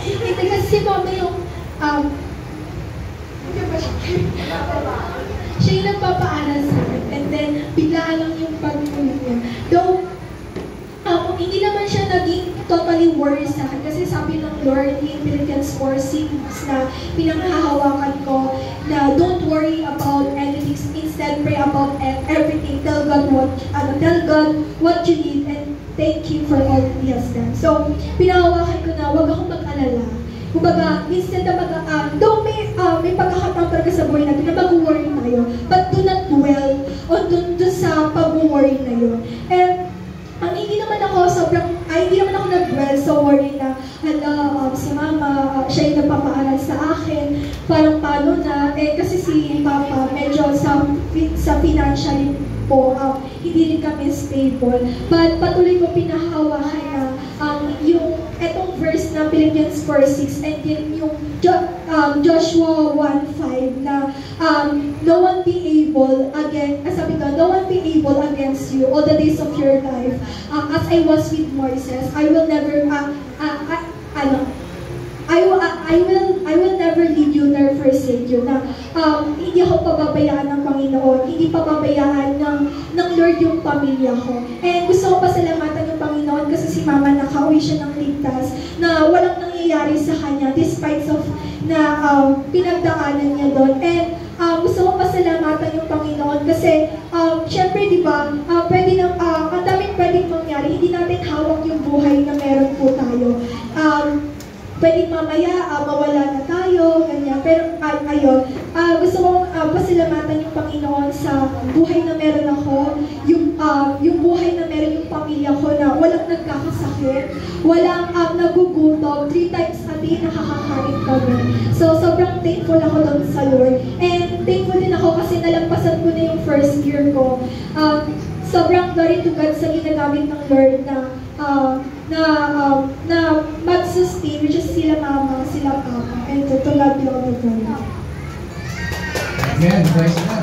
Hindi kasi mama yung, siya yung nagpapaaral sa akin. And then, biglaan lang yung pag-uwi niya. Though, hindi naman siya naging totally worry sa akin. Kasi sabi ng Lord in Philippians 4:6 na pinanghahawakan ko na don't worry about anything. Instead, pray about everything. Tell God what you need and thank Him for all that He has done. So, pinahawakan ko na huwag akong mag-alala. Kumbaga, instead na though may pagkakataon talaga sa buhay natin na mag-worry tayo, but do not dwell on dun sa pag-worry na yun. And, hindi naman ako nag-dwell sa worry na, si mama, siya yung nagpapaaral sa akin, parang paano na, kasi si papa, medyo sa financially po, hindi rin kami stable. But patuloy ko pinahawakan na, yung etong verse na Philippians 4:6 and yung Joshua 1:5 na no one be able against you all the days of your life. As I was with Moses, I will never never leave you nor forsake you. Na hindi ako pababayaan ng Panginoon, hindi pababayaan ng Lord yung pamilya ko. And gusto ko pasalamatan yung Panginoon kasi si Mama nakauwi siya ng ligtas, na walang nangyayari sa kanya despite of na pinagdaanan niya doon. And gusto ko pasalamatan yung Panginoon kasi syempre diba, ang daming pwedeng mangyari, hindi natin hawak yung buhay na meron po tayo. Pwedeng mamaya mawala na tayo, ganyan. Pero ayun, gusto kong pasalamatan yung Panginoon sa buhay na meron ako, yung buhay na meron yung pamilya ko na walang nagkakasakit, walang nagugutom, 3 times a day nakakakain kami. So sobrang thankful ako doon sa Lord. And thankful din ako kasi nalampasan ko na yung first year ko. Sobrang glory to God sa ginagamit ng Lord na mag-sustain, which is sila mama, sila papa, and to love you all the time. Amen. Praise God.